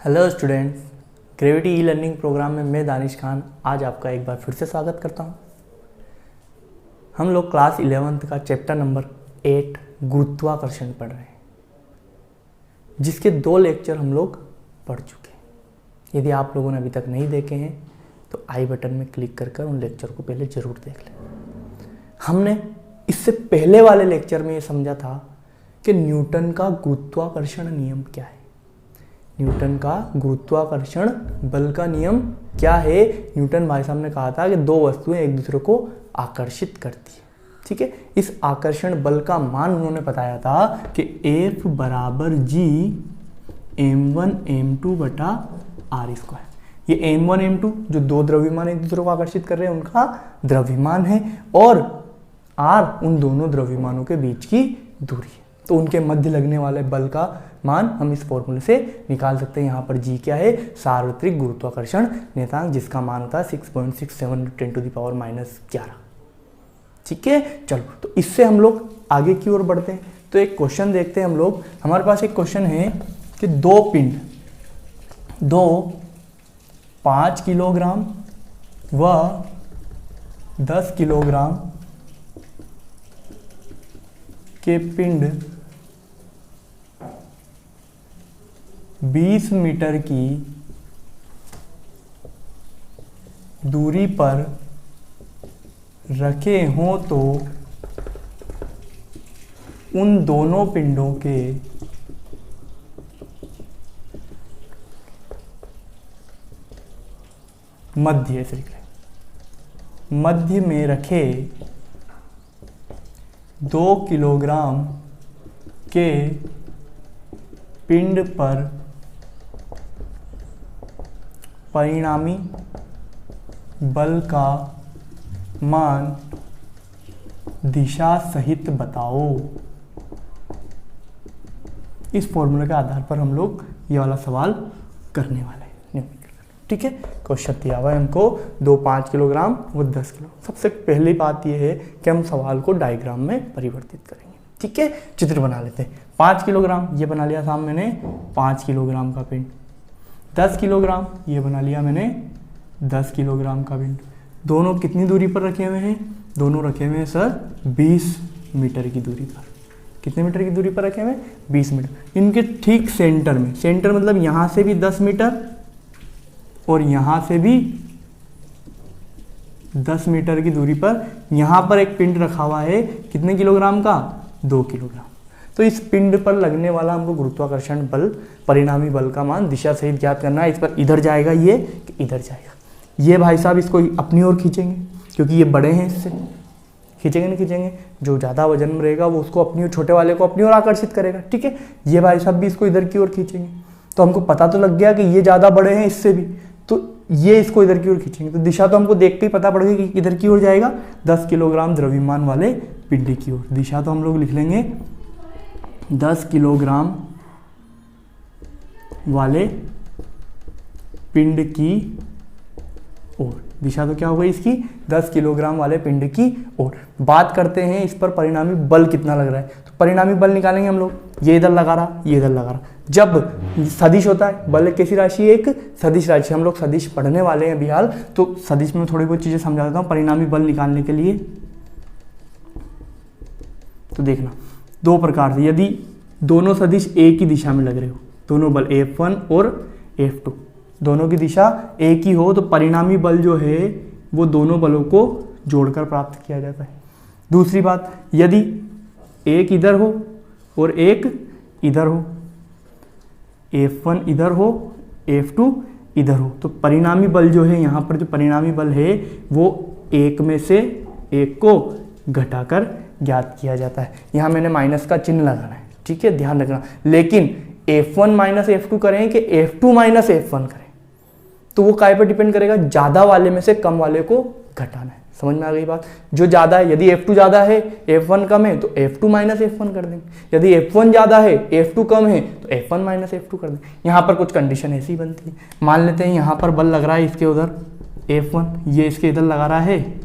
Hello students, gravity E learning program में मैं दानिश खान आज आपका एक बार फिर से स्वागत करता हूं। हम लोग क्लास 11th का चैप्टर नंबर 8 गुरुत्वाकर्षण पढ़ रहे हैं, जिसके 2 लेक्चर हम लोग पढ़ चुके हैं। यदि आप लोगों ने अभी तक नहीं देखे हैं तो आई बटन में क्लिक कर उन लेक्चर को पहले ज़रूर देख लें। हमने इससे पहले वाले लेक्चर में ये समझा था कि न्यूटन का गुरुत्वाकर्षण नियम क्या है। न्यूटन का गुरुत्वाकर्षण बल का नियम क्या है। न्यूटन भाई साहब ने कहा था कि 2 वस्तुएं एक दूसरे को आकर्षित करती है, ठीक है। इस आकर्षण बल का मान उन्होंने बताया था कि F बराबर G m1 m2 बटा r स्क्वायर। ये m1 m2 जो 2 द्रव्यमान एक दूसरे को आकर्षित कर रहे हैं उनका द्रव्यमान है, और r उन दोनों द्रव्यमानों के बीच की दूरी है। तो उनके मध्य लगने वाले बल का मान हम इस फॉर्मूले से निकाल सकते हैं। यहाँ पर g क्या है? सार्वत्रिक गुरुत्वाकर्षण नियतांक, जिसका मान होता है 6.67 10⁻11। ठीक है, चलो तो इससे हम लोग आगे की ओर बढ़ते हैं। तो एक क्वेश्चन देखते हैं हम लोग। हमारे पास एक क्वेश्चन है कि 2 पिंड 5 किलोग्राम व 10 किलोग्राम के पिंड 20 मीटर की दूरी पर रखे हों तो उन दोनों पिंडों के मध्य में रखे 2 किलोग्राम के पिंड पर परिणामी बल का मान दिशा सहित बताओ। इस फॉर्मूले के आधार पर हम लोग ये वाला सवाल करने वाले हैं, ठीक है। क्वेश्चन दिया हुआ है हमको 5 किलोग्राम वो 10 किलो। सबसे पहली बात यह है कि हम सवाल को डायग्राम में परिवर्तित करेंगे, ठीक है। चित्र बना लेते हैं। 5 किलोग्राम ये बना लिया सामने मैंने 5 किलोग्राम का पिंड। 10 किलोग्राम ये बना लिया मैंने 10 किलोग्राम का पिंड। दोनों कितनी दूरी पर रखे हुए हैं? दोनों रखे हुए हैं सर 20 मीटर की दूरी पर। कितने मीटर की दूरी पर रखे हुए हैं? 20 मीटर। इनके ठीक सेंटर में, सेंटर मतलब यहाँ से भी 10 मीटर और यहाँ से भी 10 मीटर की दूरी पर यहाँ पर एक पिंड रखा हुआ है। कितने किलोग्राम का? 2 किलोग्राम। तो इस पिंड पर लगने वाला हमको गुरुत्वाकर्षण बल, परिणामी बल का मान दिशा सहित ज्ञात करना है। इस पर इधर जाएगा ये कि इधर जाएगा। ये भाई साहब इसको अपनी ओर खींचेंगे क्योंकि ये बड़े हैं, इससे खींचेंगे नहीं खींचेंगे। जो ज़्यादा वजन में रहेगा वो उसको अपनी ओर, छोटे वाले को अपनी ओर आकर्षित करेगा, ठीक है। ये भाई साहब भी इसको इधर की ओर खींचेंगे। तो हमको पता तो लग गया कि ये ज़्यादा बड़े हैं इससे भी, तो ये इसको इधर की ओर खींचेंगे। तो दिशा तो हमको देख के ही पता पड़ेगा कि इधर की ओर जाएगा, 10 किलोग्राम द्रव्यमान वाले पिंड की ओर। दिशा तो हम लोग लिख लेंगे 10 किलोग्राम वाले पिंड की ओर। दिशा तो क्या हो गई इसकी? 10 किलोग्राम वाले पिंड की ओर। बात करते हैं इस पर परिणामी बल कितना लग रहा है। तो परिणामी बल निकालेंगे हम लोग। ये इधर लगा रहा, ये इधर लगा रहा। जब सदिश होता है, बल कैसी राशि है? एक सदिश राशि। हम लोग सदिश पढ़ने वाले हैं अभी हाल, तो सदिश में थोड़ी बहुत चीजें समझा देता हूँ परिणामी बल निकालने के लिए। तो देखना 2 प्रकार से, यदि दोनों सदिश एक ही दिशा में लग रहे हो, दोनों बल F1 और F2 दोनों की दिशा एक ही हो, तो परिणामी बल जो है वो दोनों बलों को जोड़कर प्राप्त किया जाता है। दूसरी बात, यदि एक इधर हो और एक इधर हो, F1 इधर हो, F2 इधर हो, तो परिणामी बल जो है, यहाँ पर जो परिणामी बल है वो एक में से एक को घटाकर ज्ञात किया जाता है। यहाँ मैंने माइनस का चिन्ह लगाना है, ठीक है, ध्यान रखना। लेकिन F1 माइनस F2 करें कि F2 माइनस F1 करें, तो वो काय पर डिपेंड करेगा? ज़्यादा वाले में से कम वाले को घटाना है। समझ में आ गई बात? जो ज़्यादा है, यदि F2 ज़्यादा है F1 कम है तो F2 माइनस F1 कर देंगे। यदि F1 ज़्यादा है F2 कम है तो F1 माइनस F2 कर देंगे। यहाँ पर कुछ कंडीशन ऐसी बनती है। मान लेते हैं यहाँ पर बल लग रहा है इसके उधर F1, ये इसके इधर लगा रहा है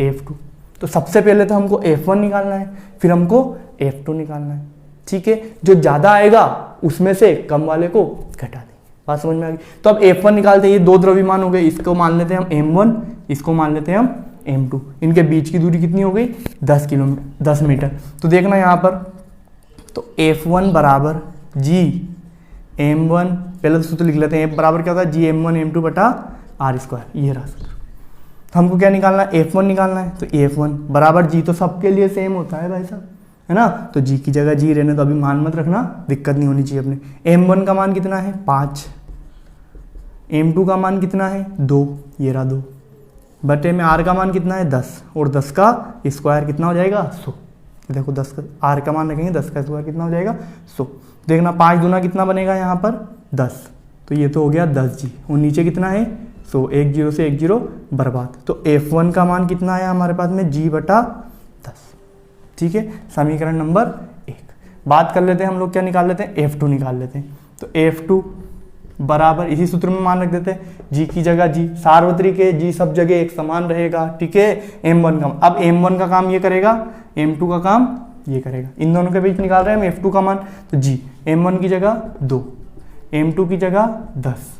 F2। तो सबसे पहले तो हमको F1 निकालना है, फिर हमको F2 निकालना है, ठीक है। जो ज़्यादा आएगा उसमें से कम वाले को घटा देंगे, बात समझ में आ गई। तो अब F1 निकालते हैं, ये दो द्रव्यमान हो गए, इसको मान लेते हैं हम M1, इसको मान लेते हैं हम M2। इनके बीच की दूरी कितनी हो गई? 10 मीटर। तो देखना यहाँ पर, तो F1 बराबर G M1, पहले तो सूत्र लिख लेते हैं, F बराबर क्या होता है? G M1 M2 बटा R स्क्वायर, ये रहा सूत्र। तो हमको क्या निकालना है? F1 निकालना है। तो F1 बराबर G तो सबके लिए सेम होता है भाई साहब, है ना। तो G की जगह G रहने, तो अभी मान मत रखना, दिक्कत नहीं होनी चाहिए अपने। M1 का मान कितना है? 5। M2 का मान कितना है? 2, ये रहा 2 बटे में R का मान कितना है? 10, और 10 का स्क्वायर कितना हो जाएगा? 100। देखो 10 का R का मान रखेंगे, 10 का स्क्वायर कितना हो जाएगा? 100। देखना 5 दूना कितना बनेगा यहाँ पर? 10। तो ये तो हो गया 10G, और नीचे कितना है? 100। 1 0 से 1 0 बर्बाद। तो F1 का मान कितना है हमारे पास में? G बटा 10। ठीक है, समीकरण नंबर 1। बात कर लेते हैं हम लोग, क्या निकाल लेते हैं? F2 निकाल लेते हैं। तो F2 बराबर, इसी सूत्र में मान रख देते हैं, G की जगह G, सार्वत्रिक है, G सब जगह एक समान रहेगा। ठीक है, M1 का, अब M1 का काम ये करेगा, M2 का काम ये करेगा। इन दोनों के बीच निकाल रहे हैं हम F2 का मान। तो G M1 की जगह 2, M2 की जगह 10,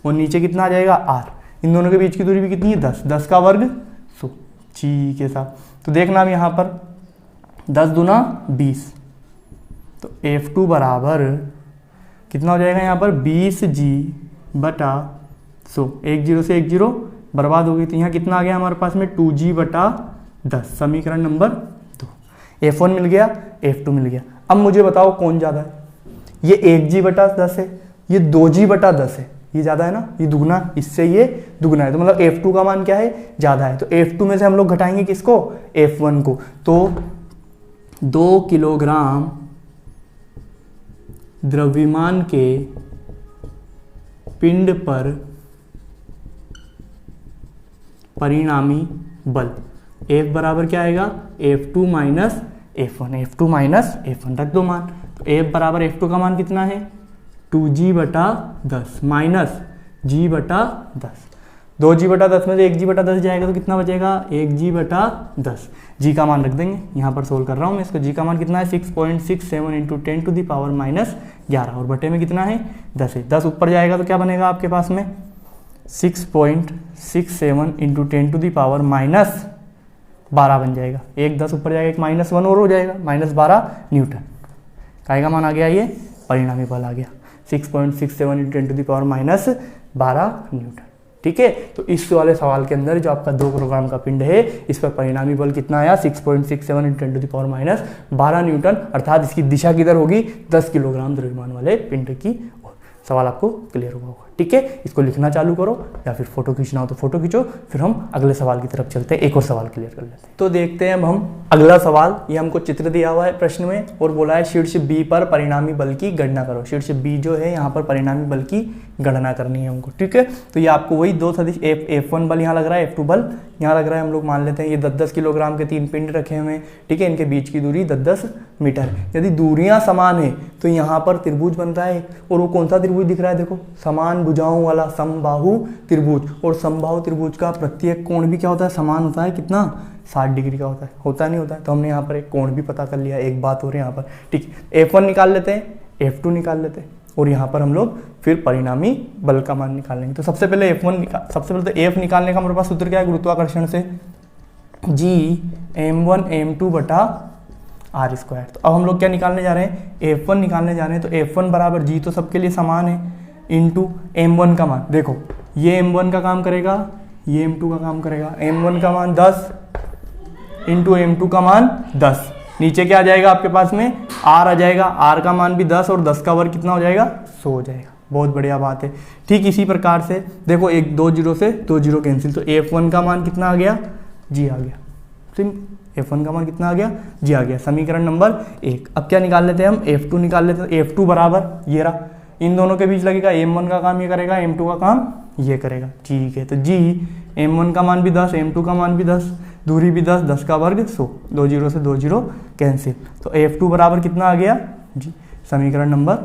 और नीचे कितना आ जाएगा? R। इन दोनों के बीच की दूरी भी कितनी है? 10, 10 का वर्ग 100। ठीक है साहब। तो देखना अब यहाँ पर 10 दूना 20, तो F2 बराबर कितना हो जाएगा यहाँ पर? 20G बटा 100। 1 0 से 1 0 बर्बाद हो गई। तो यहाँ कितना आ गया हमारे पास में? 2G बटा 10, समीकरण नंबर 2। F1 मिल गया, F2 मिल गया। अब मुझे बताओ कौन ज़्यादा है? ये 1G बटा 10 है, ये 2G बटा 10 है, ये ज़्यादा है ना, ये दुगना, इससे ये दुगना है। तो मतलब F2 का मान क्या है? ज़्यादा है। तो F2 में से हम लोग घटाएंगे किसको? F1 को। तो 2 किलोग्राम द्रव्यमान के पिंड पर परिणामी बल F बराबर क्या आएगा? F2 minus F1, F2 minus F1 रख दो मान। तो F बराबर F2 का मान कितना है? 2G बटा 10 माइनस G बटा 10। 2G बटा 10 में से 1G बटा 10 जाएगा तो कितना बचेगा? 1G बटा 10। G का मान रख देंगे, यहाँ पर सोल्व कर रहा हूँ मैं इसको। G का मान कितना है? 6.67 into 10 to the power minus 11, और बटे में कितना है? 10 है। 10 ऊपर जाएगा तो क्या बनेगा आपके पास में? 6.67 into 10 to the power minus 12 बन जाएगा। एक 10 ऊपर जाएगा, एक -1 और हो जाएगा, -12 न्यूटन। काय का मान आ गया? ये परिणामी बल आ गया, 6.67 into 10 to the power minus 12 newton. ठीक है, तो इस वाले सवाल के अंदर जो आपका 2 किलोग्राम का पिंड है, इस पर परिणामी बल कितना आया? 6.67 into 10 to the power minus 12 newton, अर्थात इसकी दिशा किधर होगी? 10 किलोग्राम द्रव्यमान वाले पिंड की ओर। सवाल आपको क्लियर हुआ होगा। ठीक है, इसको लिखना चालू करो, या फिर फोटो खींचना हो तो फोटो खींचो। फिर हम अगले सवाल की तरफ चलते हैं, एक और सवाल क्लियर कर लेते हैं। तो देखते हैं अब हम अगला सवाल। ये हमको चित्र दिया हुआ है प्रश्न में, और बोला है शीर्ष बी पर परिणामी बल की गणना करो। शीर्ष बी जो है, यहाँ पर परिणामी बल की गणना करनी है हमको। ठीक है, तो ये आपको वही दो सदिश F1 बल यहाँ लग रहा है, F2 बल यहाँ लग रहा है। हम लोग मान लेते हैं ये 10-10 किलोग्राम के 3 पिंड रखे हुए हैं। ठीक है, इनके बीच की दूरी 10-10 मीटर। यदि दूरियां समान है तो यहाँ पर त्रिभुज बनता है, और वो कौन सा त्रिभुज दिख रहा है? देखो, समान भुजाओं वाला समबाहु त्रिभुज। और समबाहु त्रिभुज का प्रत्येक कोण भी क्या होता है? समान होता है। कितना? 60 डिग्री का होता है। होता नहीं होता है? तो हमने यहाँ पर एक कोण भी पता कर लिया। एक बात हो रही है यहाँ पर। ठीक है, F1 निकाल लेते हैं, F2 निकाल लेते हैं, और यहाँ पर हम लोग फिर परिणामी बल का मान निकालेंगे। तो सबसे पहले सबसे पहले तो F निकालने का हमारे पास सूत्र क्या है? गुरुत्वाकर्षण से G M1 M2 बटा R स्क्वायर। तो अब हम लोग क्या निकालने जा रहे हैं? F1 निकालने जा रहे हैं। तो F1 बराबर G तो सबके लिए समान है, इंटू M1 का मान। देखो, ये M1 का काम करेगा, ये M2 का काम करेगा। M1 का मान 10 इंटू M2 का मान 10। नीचे क्या आ जाएगा आपके पास में? R आ जाएगा। R का मान भी 10, और 10 का वर्ग कितना हो जाएगा? 100 हो जाएगा। बहुत बढ़िया बात है। ठीक इसी प्रकार से देखो, 1 2 0 से 2 0 कैंसिल, तो F1 का मान कितना आ गया? G आ गया। सिंपल, F1 का मान कितना आ गया? G आ गया। समीकरण नंबर 1। अब क्या निकाल लेते हैं हम? F2 निकाल लेते हैं। F2 बराबर ये रहा, इन दोनों के बीच लगेगा, M1 का काम ये करेगा, M2 का काम ये करेगा। ठीक है, तो G M1 का मान भी 10, M2 का मान भी 10, दूरी भी 10, 10 का वर्ग 100, 2 0 से 2 0 कैंसिल। तो F2 बराबर कितना आ गया? G। समीकरण नंबर,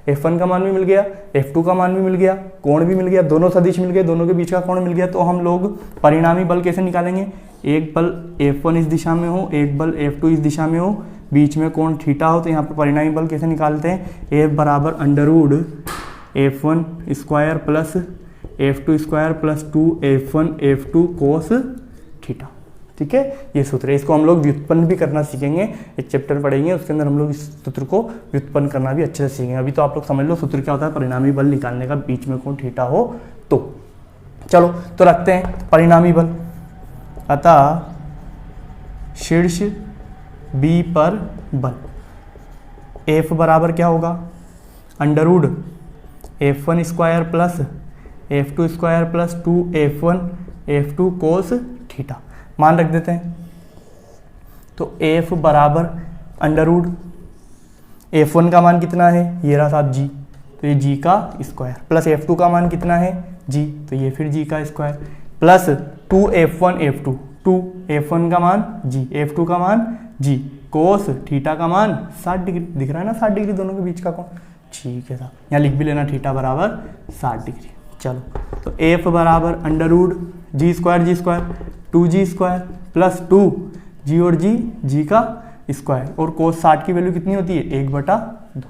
F1 का मान भी मिल गया, F2 का मान भी मिल गया, कोण भी मिल गया, दोनों सदिश मिल गए, दोनों के बीच का कोण मिल गया। तो हम लोग परिणामी बल कैसे निकालेंगे? एक बल F1 इस दिशा में हो, एक बल F2 इस दिशा में हो, बीच में कोण थीटा हो, तो यहाँ पर परिणामी बल कैसे निकालते हैं? F बराबर under root F1 square plus F2 square plus 2F1 F2 cos theta. ठीक है, ये सूत्र है। इसको हम लोग व्युत्पन्न भी करना सीखेंगे, एक चैप्टर पढ़ेंगे उसके अंदर हम लोग इस सूत्र को व्युत्पन्न करना भी अच्छे से सीखेंगे। अभी तो आप लोग समझ लो सूत्र क्या होता है, परिणामी बल निकालने का, बीच में कोण थीटा हो तो। चलो तो रखते हैं परिणामी बल। अतः शीर्ष B पर बल F बराबर क्या होगा, under root F1 square plus F2 square plus 2F1 F2 cos theta. मान रख देते हैं। तो F बराबर अंडरवुड F1 का मान कितना है, ये रहा साहब G, तो ये G का स्क्वायर, प्लस F2 का मान कितना है G, तो ये फिर G का square, plus 2F1 F2, 2F1 का मान G, F2 का मान G, कोस थीटा का मान 60 डिग्री। दिख रहा है ना 60 डिग्री दोनों के बीच का कोण। ठीक है साहब, यहाँ लिख भी लेना थीटा बराबर 60 डिग्री। चलो तो F बराबर under root G square 2G square plus 2G और G का स्क्वायर, और कोस 60 की वैल्यू कितनी होती है, 1/2।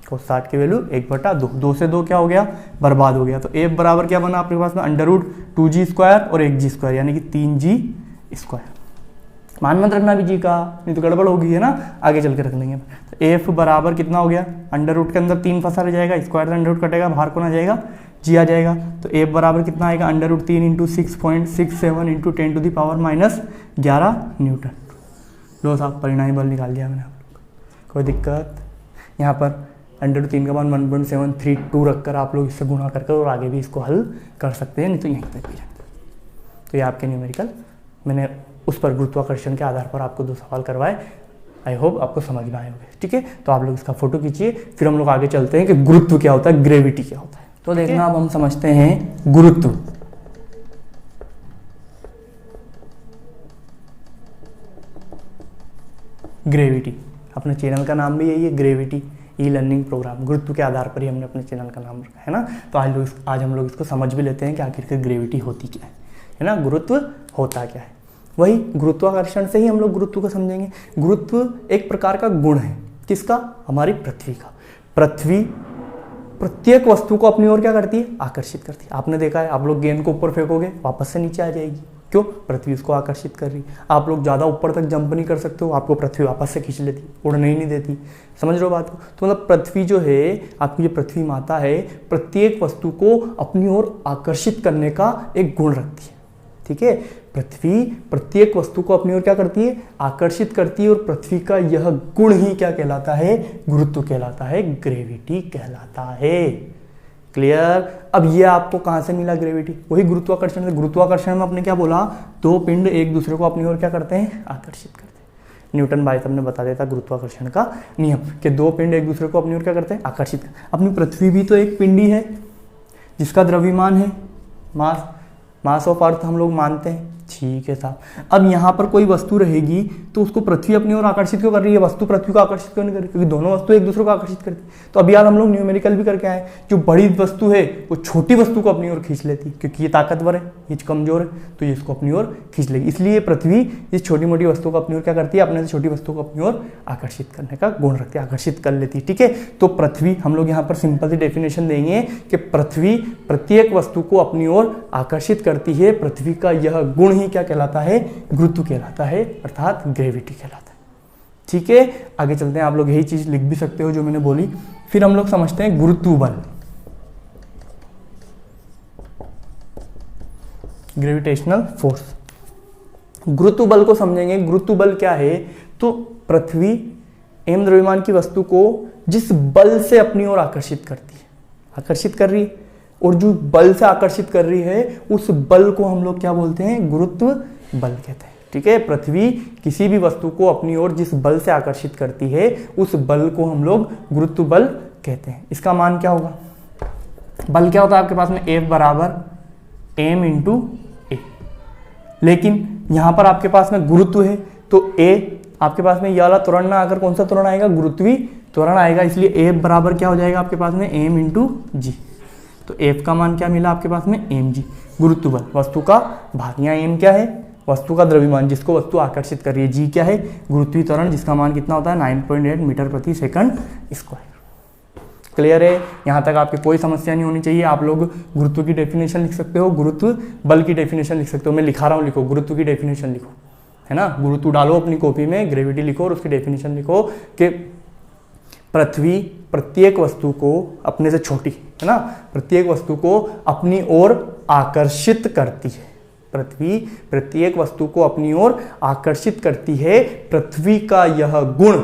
कोस 60 की वैल्यू 1/2, 2 से 2 क्या हो गया, बर्बाद हो गया। तो F बराबर क्या बना आपके पास में, अंडरवुड 2G स्क्वायर और 1G स्क्वायर, यानी कि 3G स्क्वायर। मान मत रखना भी G का, नहीं तो गड़बड़ होगी है ना, आगे चल के रख लेंगे। तो F बराबर कितना हो गया, अंडरवुड के अंदर 3 फंसा रह जाएगा, स्क्वायर से अंडरवुड कटेगा, बाहर कौन आ जाएगा, G आ जाएगा। तो F बराबर कितना आएगा, अंडरवुड 3 इंटू 6.67 इंटू 10⁻⁻11 न्यूटन। लो साहब परिणामी बल निकाल दिया मैंने आप लोग, कोई दिक्कत। यहाँ पर अंडरवुड 3 का मान 1.732 रखकर आप लोग इससे गुणा करके और आगे भी इसको हल कर सकते हैं, नहीं तो यहीं तक भी जाते। तो ये आपके न्यूमेरिकल, मैंने उस पर गुरुत्वाकर्षण के आधार पर आपको 2 सवाल करवाए। आई होप आपको समझ में आए होंगे। ठीक है, तो आप लोग इसका फोटो खींचिए, फिर हम लोग आगे चलते हैं कि गुरुत्व क्या होता है, ग्रेविटी क्या होता है। तो देखना अब हम समझते हैं गुरुत्व। ग्रेविटी, अपने चैनल का नाम भी यही है, ग्रेविटी ई लर्निंग प्रोग्राम। गुरुत्व के आधार पर ही हमने अपने चैनल का नाम रखा है ना। तो आज हम लोग इसको समझ भी लेते हैं कि आखिरकार ग्रेविटी होती क्या है ना, गुरुत्व होता क्या है। वही गुरुत्वाकर्षण से ही हम लोग गुरुत्व को समझेंगे। गुरुत्व एक प्रकार का गुण है, किसका, हमारी पृथ्वी का। पृथ्वी प्रत्येक वस्तु को अपनी ओर क्या करती है, आकर्षित करती है। आपने देखा है, आप लोग गेंद को ऊपर फेंकोगे वापस से नीचे आ जाएगी, क्यों, पृथ्वी उसको आकर्षित कर रही है। आप लोग ज़्यादा ऊपर तक जंप नहीं कर सकते हो, आपको पृथ्वी वापस से खींच लेती, उड़ने ही नहीं देती। समझ रहे हो बात को। तो मतलब पृथ्वी जो है, आपकी जो पृथ्वी माता है, प्रत्येक वस्तु को अपनी ओर आकर्षित करने का एक गुण रखती है। ठीक है, पृथ्वी प्रत्येक वस्तु को अपनी ओर क्या करती है, आकर्षित करती है, और पृथ्वी का यह गुण ही क्या कहलाता है, गुरुत्व कहलाता है, ग्रेविटी कहलाता है। क्लियर। अब ये आपको कहां से मिला ग्रेविटी, वही गुरुत्वाकर्षण से। गुरुत्वाकर्षण में आपने क्या बोला, 2 पिंड एक दूसरे को अपनी ओर क्या करते हैं, आकर्षित करते हैं। न्यूटन भाई साहब ने बता देता गुरुत्वाकर्षण का नियम कि 2 पिंड एक दूसरे को अपनी ओर क्या करते हैं, आकर्षित। अपनी पृथ्वी भी तो एक पिंडी है जिसका द्रव्यमान है मास ऑफ अर्थ हम लोग मानते हैं। ठीक है साहब, अब यहाँ पर कोई वस्तु रहेगी तो उसको पृथ्वी अपनी ओर आकर्षित क्यों कर रही है, वस्तु पृथ्वी को आकर्षित क्यों नहीं कर रही, क्योंकि दोनों वस्तु एक दूसरे को आकर्षित करती है। तो अभी यार हम लोग न्यूमेरिकल भी करके आए, जो बड़ी वस्तु है वो छोटी वस्तु को अपनी ओर खींच लेती, क्योंकि ये ताकतवर है, ये कमजोर है, तो ये इसको अपनी ओर खींच लेगी। इसलिए पृथ्वी इस छोटी मोटी वस्तु को अपनी ओर क्या करती है, अपने से छोटी वस्तु को अपनी ओर आकर्षित करने का गुण रखती है, आकर्षित कर लेती है। ठीक है, तो पृथ्वी, हम लोग यहाँ पर सिंपल सी डेफिनेशन देंगे कि पृथ्वी प्रत्येक वस्तु को अपनी ओर आकर्षित करती है। पृथ्वी का यह गुण ही क्या कहलाता है, गुरुत्व कहलाता है, अर्थात ग्रेविटी कहलाता है। ठीक है, आगे चलते हैं। आप लोग यही चीज लिख भी सकते हो जो मैंने बोली। फिर हम लोग समझते हैं गुरुत्व बल, ग्रेविटेशनल फोर्स। गुरुत्व बल को समझेंगे। गुरुत्व बल क्या है, तो पृथ्वी एवं द्रव्यमान की वस्तु को जिस बल से अपनी ओर आकर्षित करती है, आकर्षित कर रही है, और जो बल से आकर्षित कर रही है उस बल को हम लोग क्या बोलते हैं, गुरुत्व बल कहते हैं। ठीक है, पृथ्वी किसी भी वस्तु को अपनी ओर जिस बल से आकर्षित करती है उस बल को हम लोग गुरुत्व बल कहते हैं। इसका मान क्या होगा, बल क्या होता है आपके पास में, F बराबर m इंटू ए। लेकिन यहां पर आपके पास में गुरुत्व है, तो A आपके पास में यह वाला त्वरण ना आकर कौन सा त्वरण आएगा, गुरुत्वी त्वरण आएगा। इसलिए F बराबर क्या हो जाएगा आपके पास में, m इंटू जी। तो F का मान क्या मिला आपके पास में, mg। गुरुत्व बल वस्तु का भाग, यहाँ m क्या है, वस्तु का द्रव्यमान जिसको वस्तु आकर्षित कर रही है, जी क्या है, गुरुत्वीय त्वरण जिसका मान कितना होता है 9.8 मीटर प्रति सेकंड स्क्वायर। क्लियर है? यहाँ तक आपकी कोई समस्या नहीं होनी चाहिए। आप लोग गुरुत्व की डेफिनेशन लिख सकते हो, गुरुत्व बल की डेफिनेशन लिख सकते हो। मैं लिखा रहा हूँ, लिखो, गुरुत्व की डेफिनेशन लिखो, है ना। गुरुत्व डालो अपनी कॉपी में, ग्रेविटी लिखो और उसकी डेफिनेशन लिखो कि पृथ्वी प्रत्येक वस्तु को अपने से छोटी, है ना, प्रत्येक वस्तु को अपनी ओर आकर्षित करती है। पृथ्वी प्रत्येक वस्तु को अपनी ओर आकर्षित करती है। पृथ्वी का यह गुण,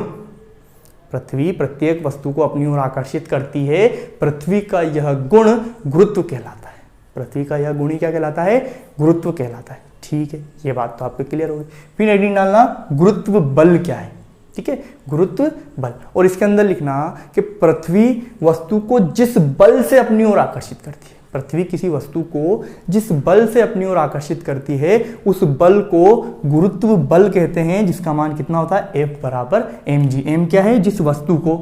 पृथ्वी प्रत्येक वस्तु को अपनी ओर आकर्षित करती है, पृथ्वी का यह गुण गुरुत्व कहलाता है। पृथ्वी का यह गुण ही क्या कहलाता है? गुरुत्व कहलाता है। ठीक है, ये बात तो आपको क्लियर होगी। फिर हेडिंग डालना गुरुत्व बल क्या है। ठीक है, गुरुत्व बल, और इसके अंदर लिखना कि पृथ्वी वस्तु को जिस बल से अपनी ओर आकर्षित करती है, पृथ्वी किसी वस्तु को जिस बल से अपनी ओर आकर्षित करती है, उस बल को गुरुत्व बल कहते हैं, जिसका मान कितना होता है? F बराबर mg। m क्या है? जिस वस्तु को,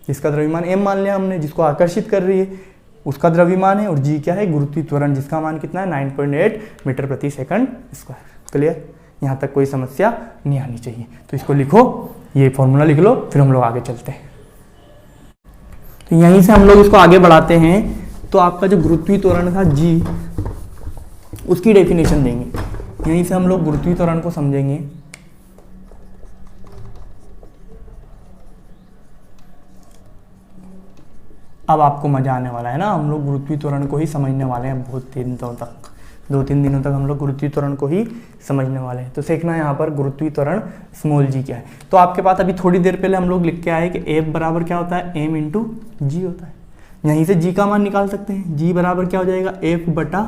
जिसका द्रव्यमान m मान लिया हमने, जिसको आकर्षित कर रही है उसका द्रव्यमान है, और g क्या है? गुरुत्वीय त्वरण, जिसका मान कितना है? 9.8 मीटर प्रति सेकंड स्क्वायर। क्लियर? यहाँ तक कोई समस्या नहीं आनी चाहिए। तो इसको लिखो, ये फॉर्मूला लिख लो, फिर हम लोग आगे चलते हैं। तो यहीं से हम लोग इसको आगे बढ़ाते हैं। तो आपका जो गुरुत्वीय त्वरण था g, उसकी डेफिनेशन देंगे। यहीं से हम लोग गुरुत्वीय त्वरण को समझेंगे। अब आपको मजा आने वाला है ना, हम लोग गुरुत्वीय त्वरण को ही समझने वाले हैं बहुत दिनों तक, 2-3 दिनों तक हम लोग गुरुत्वीय त्वरण को ही समझने वाले हैं। तो सीखना यहाँ पर गुरुत्वीय त्वरण स्मॉल जी क्या है। तो आपके पास अभी थोड़ी देर पहले हम लोग लिख के आए कि F बराबर क्या होता है? m इंटू जी होता है। यहीं से g का मान निकाल सकते हैं। g बराबर क्या हो जाएगा? F बटा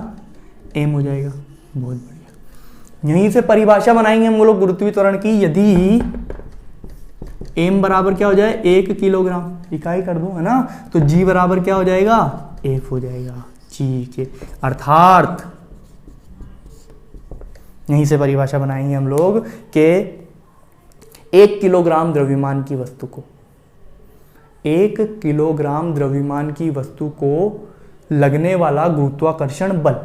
m हो जाएगा। बहुत बढ़िया। यहीं से परिभाषा बनाएंगे हम लोग गुरुत्वीय त्वरण की। यदि m बराबर क्या हो जाए? 1 किलोग्राम, इकाई कर दूं, है ना, तो g बराबर क्या हो जाएगा? F हो जाएगा g के। अर्थात यहीं से परिभाषा बनाएंगे हम लोग कि 1 किलोग्राम द्रव्यमान की वस्तु को, 1 किलोग्राम द्रव्यमान की वस्तु को लगने वाला गुरुत्वाकर्षण बल,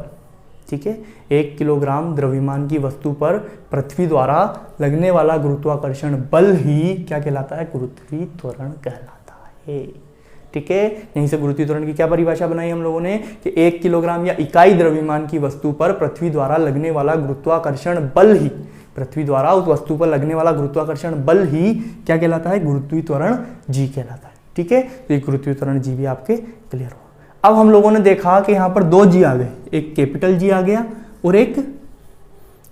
ठीक है, 1 किलोग्राम द्रव्यमान की वस्तु पर पृथ्वी द्वारा लगने वाला गुरुत्वाकर्षण बल ही क्या कहलाता है? गुरुत्वीय त्वरण कहलाता है। ठीक है, यहीं से गुरुत्वीय त्वरण की क्या परिभाषा बनाई हम लोगों ने कि 1 किलोग्राम या इकाई द्रव्यमान की वस्तु पर पृथ्वी द्वारा लगने वाला गुरुत्वाकर्षण बल ही, पृथ्वी द्वारा उस वस्तु पर लगने वाला गुरुत्वाकर्षण बल ही क्या कहलाता है? गुरुत्वीय त्वरण जी कहलाता है। ठीक है, तो ये गुरुत्वीय त्वरण जी भी आपके क्लियर हो। अब हम लोगों ने देखा कि यहाँ पर 2 जी आ गए, एक कैपिटल जी आ गया और एक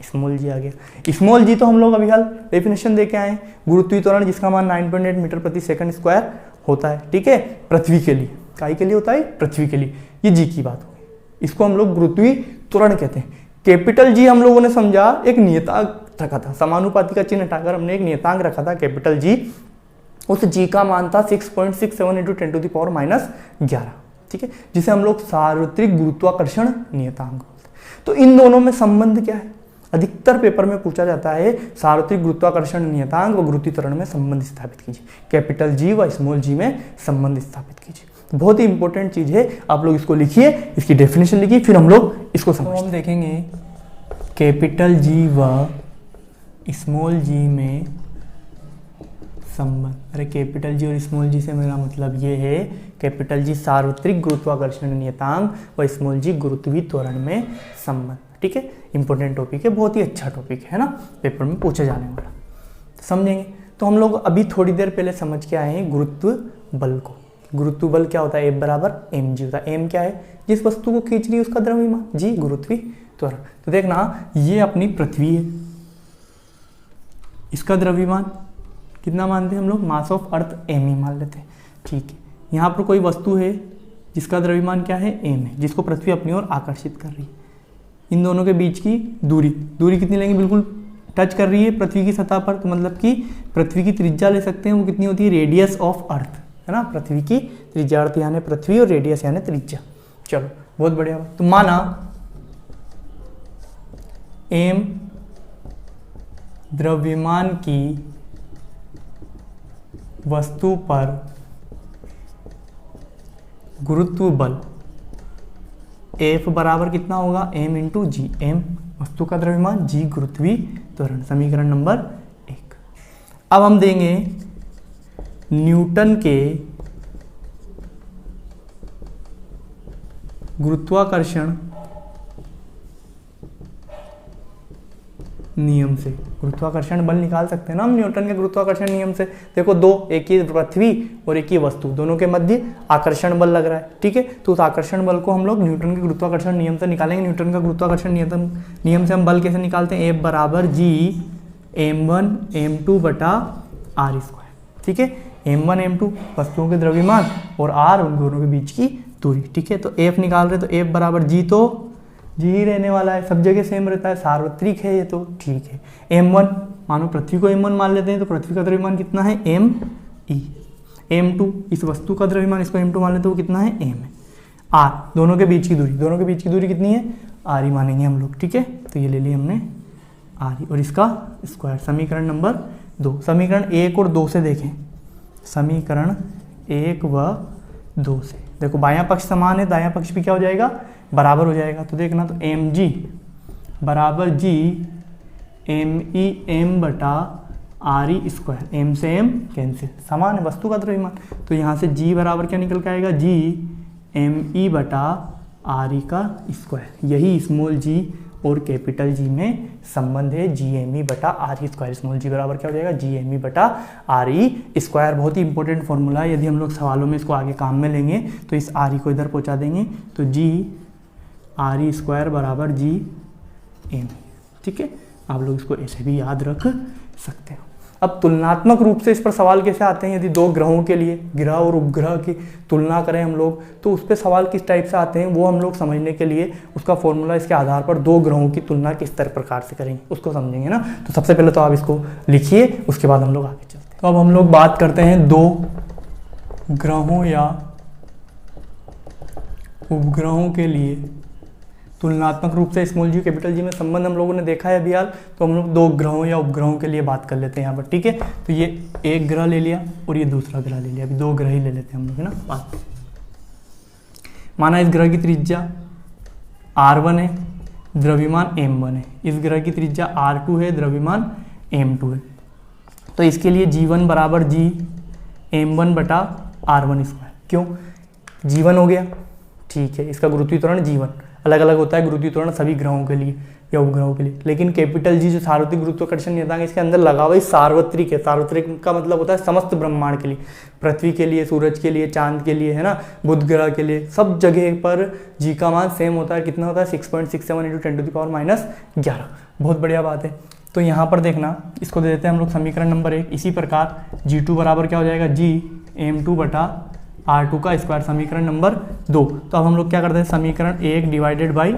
स्मॉल जी आ गया। स्मॉल जी तो हम लोग अभी हाल डेफिनेशन दे के आए, गुरुत्वीय त्वरण जिसका मान 9.8 मीटर प्रति सेकंड स्क्वायर होता है। ठीक है, पृथ्वी के लिए, काई के लिए होता है? पृथ्वी के लिए। ये जी की बात होगी, इसको हम लोग गुरुत्वीय त्वरण कहते हैं। कैपिटल जी हम लोगों ने समझा एक नियतांक रखा था, समानुपाती का चिन्ह हटाकर हमने एक नियतांक रखा था कैपिटल जी। उस जी का मान था 6.67 × 10⁻11, ठीक है, जिसे हम लोग सार्वत्रिक गुरुत्वाकर्षण नियतांक बोलते हैं। तो इन दोनों में संबंध क्या है? अधिकतर पेपर में पूछा जाता है सार्वत्रिक गुरुत्वाकर्षण नियतांक व गुरुत्वीय त्वरण में संबंध स्थापित कीजिए, कैपिटल जी व स्मॉल जी में संबंध स्थापित कीजिए। बहुत ही इंपॉर्टेंट चीज है, आप लोग इसको लिखिए, इसकी डेफिनेशन लिखिए, फिर हम लोग इसको समझते हैं। हम देखेंगे कैपिटल जी व स्मॉल जी में संबंध। अरे कैपिटल जी और स्मॉल जी से मेरा मतलब ये है, कैपिटल जी सार्वत्रिक गुरुत्वाकर्षण नियतांक व स्मॉल जी गुरुत्वीय त्वरण में संबंध। ठीक है, इंपॉर्टेंट टॉपिक है, बहुत ही अच्छा टॉपिक है ना, पेपर में पूछे जाने वाला, समझेंगे। तो हम लोग अभी थोड़ी देर पहले समझ के आए हैं गुरुत्व बल को। गुरुत्व बल क्या होता है? F बराबर mg होता है। m क्या है? जिस वस्तु को खींच रही है उसका द्रव्यमान, जी गुरुत्वीय त्वरण। तो देखना, ये अपनी पृथ्वी है, इसका द्रव्यमान कितना मानते हैं हम लोग? मास ऑफ अर्थ m ही मान लेते हैं। ठीक है, यहाँ पर कोई वस्तु है जिसका द्रव्यमान क्या है? m है, जिसको पृथ्वी अपनी ओर आकर्षित कर रही है। इन दोनों के बीच की दूरी कितनी लेंगे? बिल्कुल टच कर रही है पृथ्वी की सतह पर, तो मतलब कि पृथ्वी की त्रिज्या ले सकते हैं, वो कितनी होती है? रेडियस ऑफ अर्थ, है ना, पृथ्वी की त्रिज्या, अर्थ यानी पृथ्वी और रेडियस यानी त्रिज्या। चलो बहुत बढ़िया। तो माना m द्रव्यमान की वस्तु पर गुरुत्व बल F बराबर कितना होगा? m इंटू जी। m वस्तु का द्रव्यमान, g गुरुत्वीय त्वरण, समीकरण नंबर 1। अब हम देंगे न्यूटन के गुरुत्वाकर्षण नियम से। गुरुत्वाकर्षण बल निकाल सकते हैं ना हम न्यूटन के गुरुत्वाकर्षण नियम से। देखो दो, एक ही पृथ्वी और एक ही वस्तु, दोनों के मध्य आकर्षण बल लग रहा है, ठीक है। तो उस आकर्षण बल को हम लोग न्यूटन के गुरुत्वाकर्षण नियम से निकालेंगे। न्यूटन का गुरुत्वाकर्षण नियम से हम बल कैसे निकालते हैं? F बराबर G m1 m2 बटा r स्क्वायर, ठीक है। m1 m2 वस्तुओं के द्रव्यमान और r उन दोनों के बीच की दूरी, ठीक है। तो F निकाल रहे, तो F बराबर G, तो G ही रहने वाला है, सब जगह सेम रहता है, सार्वत्रिक है ये, तो ठीक है। m1 मानो पृथ्वी को m1 मान लेते हैं, तो पृथ्वी का द्रव्यमान कितना है? me। m2 इस वस्तु का द्रव्यमान, इसको m2 मान लेते हैं, वो कितना है? m है। r दोनों के बीच की दूरी, दोनों के बीच की दूरी कितनी है? r ही मानेंगे हम लोग, ठीक है। तो ये ले लिया हमने r और इसका स्क्वायर। समीकरण नंबर 2। समीकरण 1 और 2 से देखें, समीकरण 1 व 2 से देखो, बायां पक्ष समान है, दायां पक्ष भी क्या हो जाएगा? बराबर हो जाएगा। तो देखना, तो mg बराबर g me m बटा re स्क्वायर, m से m कैंसिल, समान है वस्तु का द्रव्यमान। तो यहाँ से g बराबर क्या निकल के आएगा? g me बटा re का स्क्वायर। यही स्मॉल g और कैपिटल G में संबंध है, जी एम ई बटा आर ई स्क्वायर। स्मॉल जी बराबर क्या हो जाएगा? जी एम ई बटा आर ई स्क्वायर। बहुत ही इंपॉर्टेंट फॉर्मूला है, यदि हम लोग सवालों में इसको आगे काम में लेंगे तो इस आर ई को इधर पहुंचा देंगे, तो जी आर ई स्क्वायर बराबर जी एम ई, ठीक है। आप लोग इसको ऐसे भी याद रख सकते हो। अब तुलनात्मक रूप से इस पर सवाल कैसे आते हैं? यदि दो ग्रहों के लिए ग्रह और उपग्रह की तुलना करें हम लोग, तो उस पर सवाल किस टाइप से आते हैं वो हम लोग समझने के लिए उसका फॉर्मूला, इसके आधार पर दो ग्रहों की तुलना किस तरह प्रकार से करेंगे उसको समझेंगे ना। तो सबसे पहले तो आप इसको लिखिए, उसके बाद हम लोग आगे चलते हैं। तो अब हम लोग बात करते हैं दो ग्रहों या उपग्रहों के लिए तुलनात्मक रूप से स्मॉल जी कैपिटल जी में संबंध हम लोगों ने देखा है अभी हाल। तो हम लोग दो ग्रहों या उपग्रहों के लिए बात कर लेते हैं यहाँ पर, ठीक है। तो ये एक ग्रह ले लिया और ये दूसरा ग्रह ले लिया, अभी दो ग्रह ही ले लेते हैं हम लोग, है ना। बात माना इस ग्रह की त्रिज्या r1 है, द्रव्यमान m1 है। इस ग्रह की त्रिज्या r2 है, द्रव्यमान m2 है। तो इसके लिए g1 बराबर g m1 बटा r1 स्क्वायर। क्यों? g1 हो गया, ठीक है। इसका गुरुत्वीय त्वरण g1 अलग अलग होता है, गुरुत्वीय त्वरण सभी ग्रहों के लिए या उपग्रहों के लिए, लेकिन कैपिटल जी जो सार्वत्रिक गुरुत्वाकर्षण नियतांक इसके अंदर लगा हुआ है सार्वत्रिक है। सार्वत्रिक का मतलब होता है समस्त ब्रह्मांड के लिए, पृथ्वी के लिए, सूरज के लिए, चांद के लिए, है ना, बुध ग्रह के लिए, सब जगह पर जी का मान सेम होता है। कितना होता है? 6.67 × 10⁻11। बहुत बढ़िया बात है। तो यहाँ पर देखना, इसको दे देते हैं हम लोग समीकरण नंबर 1। इसी प्रकार g2 बराबर क्या हो जाएगा? g m2 बटा r2 का स्क्वायर, समीकरण नंबर 2। तो अब हम लोग क्या करते हैं? समीकरण 1 डिवाइडेड बाई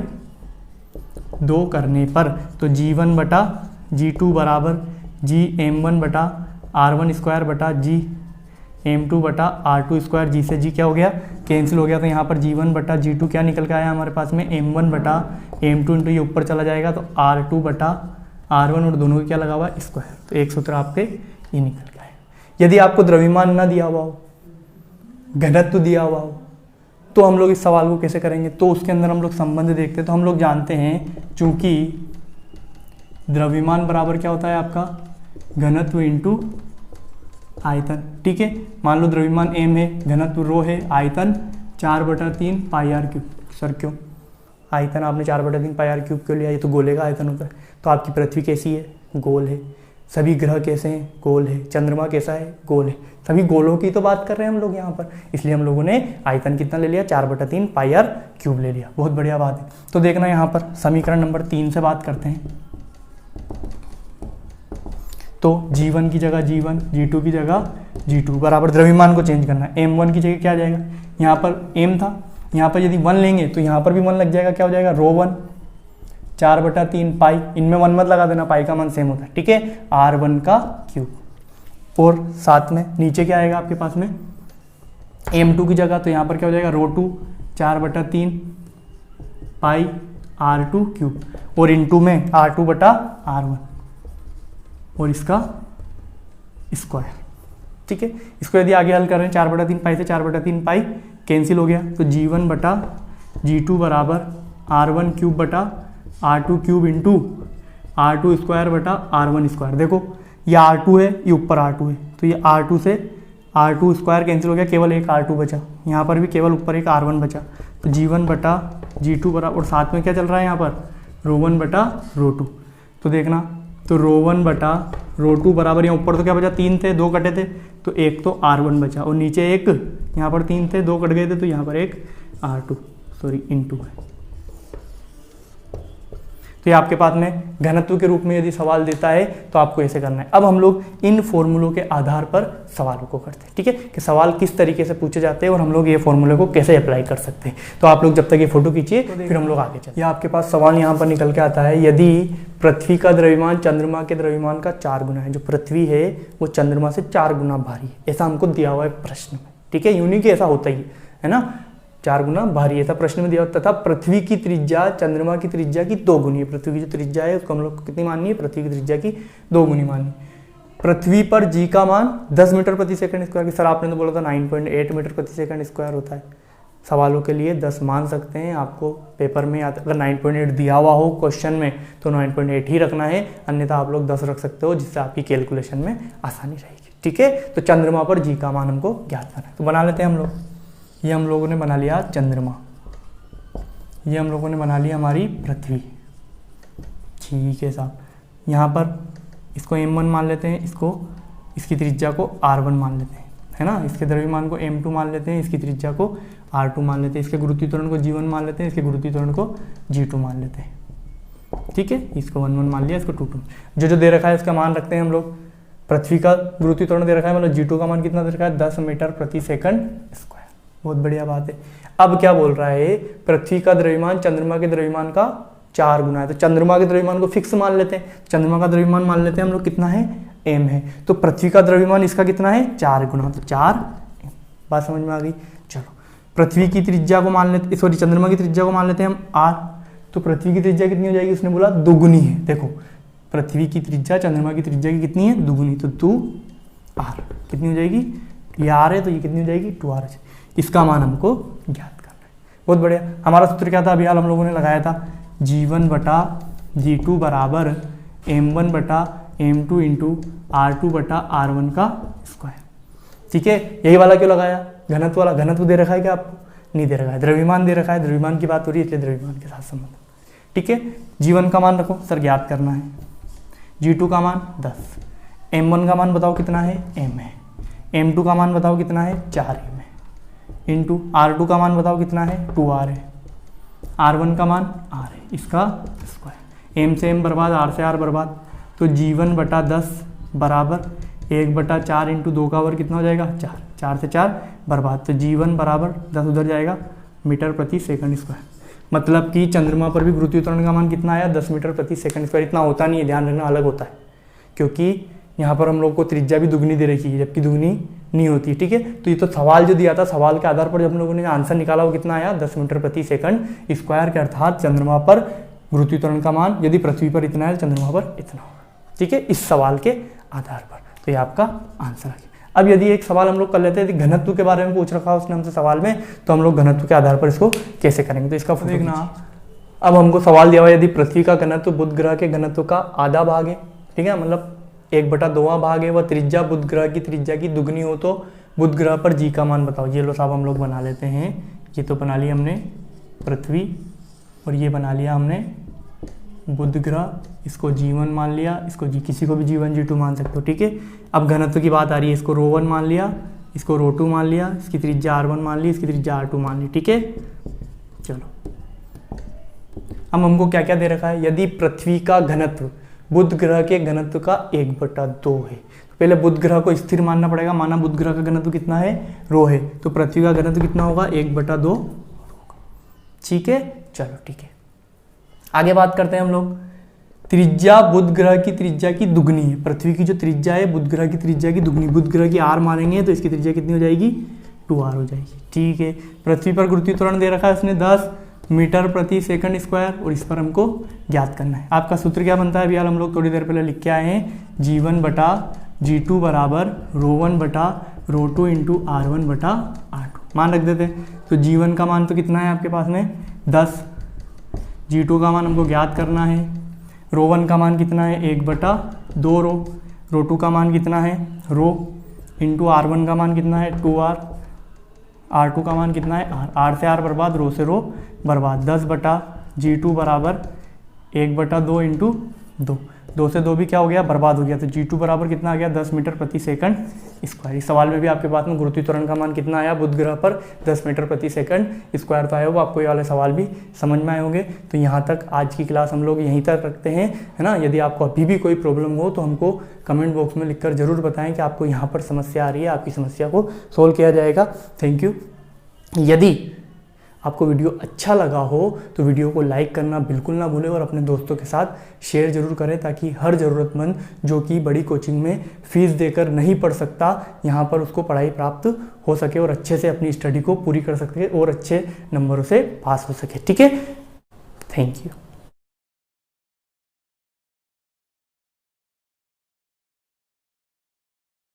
2 करने पर, तो g1 बटा g2 बराबर g m1 बटा r1 स्क्वायर बटा g m2 बटा r2 स्क्वायर। जी से g क्या हो गया? कैंसिल हो गया। तो यहाँ पर g1 बटा g2 क्या निकल के आया हमारे पास में? m1 बटा m2 इंटू ये ऊपर चला जाएगा, तो r2 बटा r1 और दोनों को क्या लगा हुआ? स्क्वायर। तो एक सूत्र आपके ये निकल के आया। यदि आपको द्रव्यमान न दिया हुआ हो, घनत्व दिया हुआ हो, तो हम लोग इस सवाल को कैसे करेंगे? तो उसके अंदर हम लोग संबंध देखते हैं। तो हम लोग जानते हैं, चूंकि द्रव्यमान बराबर क्या होता है आपका? घनत्व इंटू आयतन, ठीक है। मान लो द्रव्यमान m है, घनत्व ρ है, आयतन 4/3 πr3। सर क्यों आयतन आपने 4/3 πr3 क्यों लिया? ये तो गोले का आयतन होता है। तो आपकी पृथ्वी कैसी है? गोल है। सभी ग्रह कैसे हैं? गोल है। चंद्रमा कैसा है? गोल है। सभी गोलों की तो बात कर रहे हैं हम लोग यहाँ पर, इसलिए हम लोगों ने आयतन कितना ले लिया? 4/3 πr3 ले लिया। बहुत बढ़िया बात है। तो देखना यहाँ पर समीकरण नंबर 3 से बात करते हैं। तो g1 की जगह g1, g2 की जगह g2 बराबर द्रव्यमान को चेंज करना है। m1 की जगह क्या आ जाएगा? यहाँ पर m था, यहाँ पर यदि 1 लेंगे तो यहाँ पर भी 1 लग जाएगा। क्या हो जाएगा? ρ1 4/3 पाई, इनमें 1 मत लगा देना, पाई का मान सेम होता है, ठीक है। r1 का क्यूब। और साथ में नीचे क्या आएगा आपके पास में? m2 की जगह, तो यहाँ पर क्या हो जाएगा? ρ2 4/3 पाई r2 क्यूब, और इनटू में r2 बटा r1 और इसका स्क्वायर, ठीक है। इसको यदि आगे हल करें, 4/3 पाई से 4/3 पाई कैंसिल हो गया, तो g1 बटा g2 बराबर r1 क्यूब बटा r2 cube into r2 square बटा r1 स्क्वायर। देखो ये r2 है, ये ऊपर r2 है, तो ये r2 से r2 स्क्वायर कैंसिल हो गया, केवल एक r2 बचा। यहाँ पर भी केवल ऊपर एक r1 बचा, तो G1 बटा G2 बराबर, और साथ में क्या चल रहा है यहाँ पर, ρ1 बटा ρ2। तो देखना, तो ρ1 बटा ρ2 बराबर, यहाँ ऊपर तो क्या बचा, 3 थे, 2 कटे थे, तो एक तो R1 बचा, और नीचे एक, यहाँ पर 3 थे, 2 कट गए थे, तो यहाँ पर एक R2 इनटू है। तो ये आपके पास में घनत्व के रूप में यदि सवाल देता है तो आपको ऐसे करना है। अब हम लोग इन फॉर्मूलों के आधार पर सवालों को करते हैं, ठीक है, कि सवाल किस तरीके से पूछे जाते हैं और हम लोग ये फॉर्मूले को कैसे अप्लाई कर सकते हैं। तो आप लोग जब तक ये फोटो खींचिए फिर हम लोग आगे चलते हैं। आपके पास सवाल यहाँ पर निकल के आता है, यदि पृथ्वी का द्रव्यमान चंद्रमा के द्रव्यमान का 4 गुना है, जो पृथ्वी है वो चंद्रमा से 4 गुना भारी है, ऐसा हमको दिया हुआ है प्रश्न में, ठीक है, यूनिक ऐसा होता ही है ना, 4 गुना भारी, ऐसा प्रश्न में दिया हुआ, तथा पृथ्वी की त्रिज्या चंद्रमा की त्रिज्या की 2 गुनी है। पृथ्वी की जो त्रिज्या है उसको हम लोग को कितनी माननी है, पृथ्वी की त्रिज्या की 2 गुनी माननी। पृथ्वी पर जी का मान 10 मीटर प्रति सेकंड स्क्वायर, की सर आपने तो बोला था 9.8 मीटर प्रति सेकंड स्क्वायर होता है। सवालों के लिए 10 मान सकते हैं, आपको पेपर में अगर 9.8 दिया हुआ हो क्वेश्चन में तो 9.8 ही रखना है, अन्यथा आप लोग 10 रख सकते हो, जिससे आपकी कैलकुलेशन में आसानी रहेगी, ठीक है। तो चंद्रमा पर जी का मान हमको ज्ञात करना है, तो बना लेते हैं हम लोग। ये हम लोगों ने बना लिया चंद्रमा, ये हम लोगों ने बना लिया हमारी पृथ्वी, ठीक है साहब। यहाँ पर इसको m1 मान लेते हैं, इसको इसकी त्रिज्या को r1 मान लेते हैं, है ना, इसके द्रव्यमान को m2 मान लेते हैं, इसकी त्रिज्या को r2 मान लेते हैं, इसके गुरुत्वीय त्वरण को g1 मान लेते हैं, इसके गुरुत्वीय त्वरण को g2 मान लेते हैं, ठीक है। इसको 1 मान लिया, इसको 2 जो दे रखा है इसका मान रखते हैं हम लोग। पृथ्वी का गुरुत्वीय त्वरण दे रखा है, मतलब g2 का मान कितना दे रखा है, 10 मीटर प्रति सेकंड स्क्वायर, बहुत बढ़िया बात है। अब क्या बोल रहा है, पृथ्वी का द्रव्यमान चंद्रमा के द्रव्यमान का 4 गुना है, तो चंद्रमा के द्रव्यमान को फिक्स मान लेते हैं, चंद्रमा का द्रव्यमान मान लेते हैं हम लोग, कितना है, m है, तो पृथ्वी का द्रव्यमान इसका कितना है, 4 गुना, तो 4, बात समझ में आ गई। चलो पृथ्वी की त्रिज्या को मान लेते, सॉरी चंद्रमा की त्रिज्या को मान लेते हैं हम r, तो पृथ्वी की त्रिज्या कितनी हो जाएगी, उसने बोला दुगुनी है। देखो पृथ्वी की त्रिज्या चंद्रमा की त्रिज्या की कितनी है, दुगुनी, तो 2r कितनी हो जाएगी, ये r है तो ये कितनी हो जाएगी, 2r। इसका मान हमको ज्ञात करना है, बहुत बढ़िया। हमारा सूत्र क्या था, अभी हाल हम लोगों ने लगाया था, G1 बटा G2 बराबर M1 बटा M2 इंटू R2 बटा R1 का स्क्वायर, ठीक है। यही वाला क्यों लगाया, घनत्व वाला, घनत्व दे रखा है क्या आपको, नहीं दे रखा है, द्रव्यमान दे रखा है, द्रव्यमान की बात हो रही है इसलिए द्रव्यमान के साथ संबंध, ठीक है। G1 का मान रखो सर, ज्ञात करना है, G2 का मान 10, M1 का मान बताओ कितना है, m है, M2 का मान बताओ कितना है, 4m है, इंटू R2 का मान बताओ कितना है, 2r है, R1 का मान r है, इसका स्क्वायर, m से m बर्बाद, r से r बर्बाद, तो G1 बटा 10 बराबर 1 बटा 4 इंटू 2 का वर्ग कितना हो जाएगा, 4, 4 से 4 बर्बाद, तो G1 बराबर 10 उधर जाएगा, मीटर प्रति सेकंड स्क्वायर। मतलब कि चंद्रमा पर भी गुरुत्वीय त्वरण का मान कितना आया, 10 मीटर प्रति सेकंड स्क्वायर। इतना होता नहीं है, ध्यान रखना, अलग होता है, क्योंकि यहाँ पर हम लोग को त्रिज्या भी दुगनी दे रखी है जबकि दुगनी नहीं होती, ठीक है। तो ये तो सवाल जो दिया था, सवाल के आधार पर जब हम लोगों ने आंसर निकाला वो कितना आया, 10 मीटर प्रति सेकंड स्क्वायर के, अर्थात चंद्रमा पर गुरुत्वीय त्वरण का मान यदि पृथ्वी पर इतना है चंद्रमा पर इतना होगा, ठीक है, इस सवाल के आधार पर। तो ये आपका आंसर आ गया। अब यदि एक सवाल हम लोग कर लेते हैं, यदि घनत्व के बारे में पूछ रखा है उसने हमसे सवाल में, तो हम लोग घनत्व के आधार पर इसको कैसे करेंगे, तो इसका देखना। अब हमको सवाल दिया हुआ है, यदि पृथ्वी का घनत्व बुध ग्रह के घनत्व का आधा भाग है, ठीक है, मतलब 1/2 भाग है, वह त्रिज्या बुध ग्रह की त्रिज्या की दुगनी हो तो बुध ग्रह पर जी का मान बताओ। ये लो साहब हम लोग बना लेते हैं, ये तो बना लिया हमने पृथ्वी, और ये बना लिया हमने बुध ग्रह, इसको G1 मान लिया, इसको किसी को भी G1 G2 मान सकते हो, ठीक है। अब घनत्व की बात आ रही है, इसको ρ1 मान लिया, इसको ρ2 मान लिया, इसकी त्रिज्या R1 मान ली, इसकी त्रिज्या R2 मान ली, ठीक है। चलो अब हमको क्या क्या दे रखा है, यदि पृथ्वी का घनत्व बुध ग्रह के घनत्व का 1/2 है, तो पहले बुध ग्रह को स्थिर मानना पड़ेगा, माना बुध ग्रह का घनत्व कितना है, ρ है, तो पृथ्वी का घनत्व कितना होगा, 1/2, ठीक है। चलो ठीक है, आगे बात करते हैं हम लोग। त्रिज्या बुध ग्रह की त्रिज्या की दुगनी है, पृथ्वी की जो त्रिज्या है बुध ग्रह की त्रिज्या की दुगनी, बुध ग्रह की r मानेंगे तो इसकी त्रिज्या कितनी हो जाएगी, 2r हो जाएगी, ठीक है। पृथ्वी पर गुरुत्वीय त्वरण दे रखा है उसने 10 मीटर प्रति सेकंड स्क्वायर, और इस पर हमको ज्ञात करना है। आपका सूत्र क्या बनता है, अभी हम लोग थोड़ी देर पहले लिख के आए हैं, G1 बटा G2 बराबर ρ1 बटा ρ2 इंटू R1 बटा R2, मान रख देते हैं। तो G1 का मान तो कितना है आपके पास में 10, G2 का मान हमको ज्ञात करना है, ρ1 का मान कितना है 1/2 रो, ρ2 का मान कितना है रो, इंटू R1 का मान कितना है 2R, R2 का मान कितना है R से R बर्बाद, रो से रो बर्बाद, 10/G2 बराबर 1/2 इंटू 2 से 2 भी क्या हो गया, बर्बाद हो गया। तो G2 बराबर कितना आ गया, 10 मीटर प्रति सेकंड स्क्वायर। इस सवाल में भी आपके पास में गुरुत्वीय त्वरण का मान कितना आया बुध ग्रह पर, 10 मीटर प्रति सेकंड स्क्वायर तो आया होगा। आपको ये वाले सवाल भी समझ में आए होंगे। तो यहाँ तक आज की क्लास हम लोग यहीं तक रखते हैं, है ना। यदि आपको अभी भी कोई प्रॉब्लम हो तो हमको कमेंट बॉक्स में लिखकर जरूर बताएं कि आपको यहाँ पर समस्या आ रही है, आपकी समस्या को सोल्व किया जाएगा। Thank you. यदि आपको वीडियो अच्छा लगा हो तो वीडियो को लाइक करना बिल्कुल ना भूलें और अपने दोस्तों के साथ शेयर जरूर करें, ताकि हर ज़रूरतमंद जो कि बड़ी कोचिंग में फीस देकर नहीं पढ़ सकता, यहाँ पर उसको पढ़ाई प्राप्त हो सके और अच्छे से अपनी स्टडी को पूरी कर सके और अच्छे नंबरों से पास हो सके। ठीक है, थैंक यू।